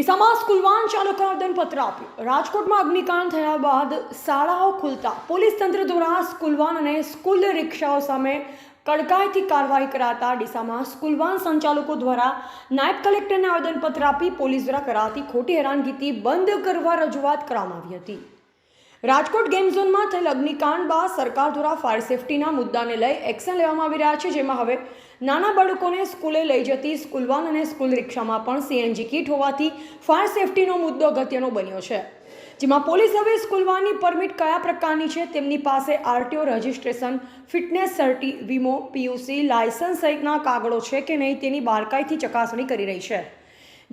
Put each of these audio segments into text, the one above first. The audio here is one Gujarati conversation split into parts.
ડીસામાં સ્કૂલ વાન ચાલકે આવેદનપત્ર આપ્યું। રાજકોટમાં અગ્નિકાંડ થયા બાદ શાળાઓ ખુલતા પોલીસ તંત્ર દ્વારા સ્કૂલ વાન અને સ્કૂલ રિક્ષાઓ સામે કડકાઈથી કાર્યવાહી કરાતા ડીસામાં સ્કૂલ વાન સંચાલકો દ્વારા નાયબ કલેક્ટરને આવેદનપત્ર આપી પોલીસ દ્વારા કરાતી ખોટી હેરાનગતિ બંધ કરવા રજૂઆત કરવામાં આવી હતી। રાજકોટ ગેમ ઝોનમાં થયેલ અગ્નિકાંડ બાદ સરકાર દ્વારા ફાયર સેફટીના મુદ્દાને લઈ એક્શન લેવામાં આવી રહ્યા છે, જેમાં હવે નાના બાળકોને સ્કૂલે લઈ જતી સ્કૂલ વાન અને સ્કૂલ રિક્ષામાં પણ સીએનજી કીટ હોવાથી ફાયર સેફટીનો મુદ્દો અગત્યનો બન્યો છે, જેમાં પોલીસ હવે સ્કૂલ વાનની પરમિટ કયા પ્રકારની છે, તેમની પાસે આરટીઓ રજિસ્ટ્રેશન, ફિટનેસ સર્ટી, વીમો, પીયુસી, લાયસન્સ સહિતના કાગળો છે કે નહીં તેની બારકાઈથી ચકાસણી કરી રહી છે,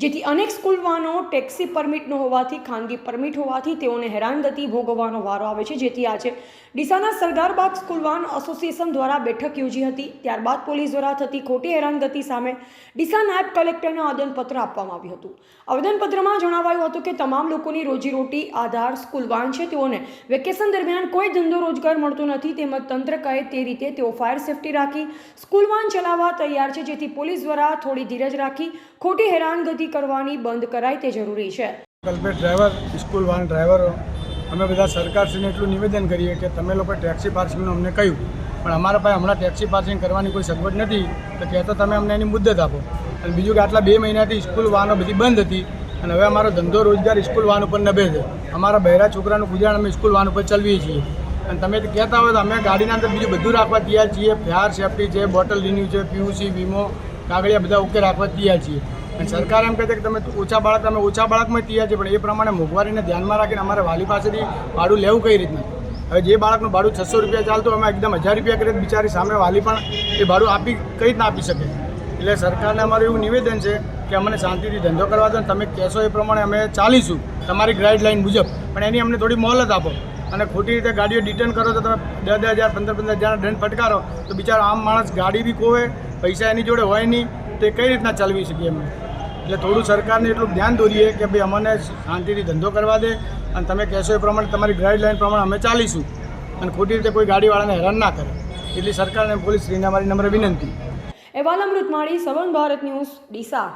જેથી અનેક સ્કૂલ વાનો ટેક્સી પરમિટ ન હોવાથી ખાનગી પરમિટ હોવાથી તેઓને હેરાનગતિ ભોગવવાનો વારો આવે છે। જેથી આજે ડીસાના સરદારબાગ સ્કૂલ વાન એસોસિએશન દ્વારા બેઠક યોજી હતી। ત્યારબાદ પોલીસ દ્વારા થતી ખોટી હેરાનગતિ સામે ડીસા નાયબ કલેક્ટરને આવેદનપત્ર આપવામાં આવ્યું હતું। આવેદનપત્રમાં જણાવાયું હતું કે તમામ લોકોની રોજીરોટી આધાર સ્કૂલ વાન છે, તેઓને વેકેશન દરમિયાન કોઈ ધંધો રોજગાર મળતો નથી, તેમજ તંત્ર કહે તે રીતે તેઓ ફાયર સેફટી રાખી સ્કૂલ વાન ચલાવવા તૈયાર છે, જેથી પોલીસ દ્વારા થોડી ધીરજ રાખી ખોટી હેરાનગતિ કરવાની બંધ કરાય તે જરૂરી છે। કલ્પેટ ડ્રાઈવર, સ્કૂલ વાન ડ્રાઈવરો અમે બધા સરકારશ્રીને એટલું નિવેદન કરીએ કે તમે લોકો ટેક્સી પાર્કિંગનું અમને કહ્યું, પણ અમારા પાસે હમણાં ટેક્સી પાર્કિંગ કરવાની કોઈ સગવડ નથી, તો કહેતો તમે અમને એની મુદ્દત આપો। અને બીજું કે આટલા 2 મહિનાથી સ્કૂલ વાનો બધી બંધ હતી અને હવે અમારો ધંધો રોજગાર સ્કૂલ વાન ઉપર નભે છે। અમારા બહેરા છોકરાનું ગુજરાન અમે સ્કૂલ વાન ઉપર ચલાવીએ છીએ અને તમે કહેતા હોય તો અમે ગાડીના અંદર બીજું બધું રાખવા તૈયાર છીએ। ફાયર સેફટી છે, બોટલ રિન્યુ છે, પીયુસી, વીમો, કાગળિયા બધા ઓકે રાખવા તૈયાર છીએ। અને સરકાર એમ કહે છે કે તમે ઓછા બાળકમાં તૈયાર છે, પણ એ પ્રમાણે મોંઘવારીને ધ્યાનમાં રાખીને અમારે વાલી પાસેથી ભાડું લેવું કઈ રીતના? હવે જે બાળકનું ભાડું 600 રૂપિયા ચાલતું અમે એકદમ 1000 રૂપિયા કરીએ, બિચારી સામે વાલી પણ એ ભાડું આપી કઈ રીતના આપી શકે? એટલે સરકારને અમારું એવું નિવેદન છે કે અમને શાંતિથી ધંધો કરવા દો, તમે કહેશો એ પ્રમાણે અમે ચાલીશું તમારી ગાઈડલાઈન મુજબ, પણ એની અમને થોડી મોહલત આપો। અને ખોટી રીતે ગાડીઓ ડિટેન કરો તો તમે 10,000 15,000 દંડ ફટકારો તો બિચારો આમ માણસ ગાડી બી ખોવે, પૈસા એની જોડે હોય નહીં, તે કઈ રીતના ચલાવી શકીએ અમે? એટલે થોડું સરકારને એટલું ધ્યાન દોરીએ કે ભાઈ અમને શાંતિથી ધંધો કરવા દે અને તમે કહેશો એ પ્રમાણે તમારી ગાઈડલાઈન પ્રમાણે અમે ચાલીશું અને ખોટી રીતે કોઈ ગાડીવાળાને હેરાન ના કરે, એટલી સરકારને પોલીસ શ્રીને અમારી નમ્ર વિનંતી। અહેવાલ અમૃત માળી, સવર્ણ ભારત ન્યૂઝ, ડીસા।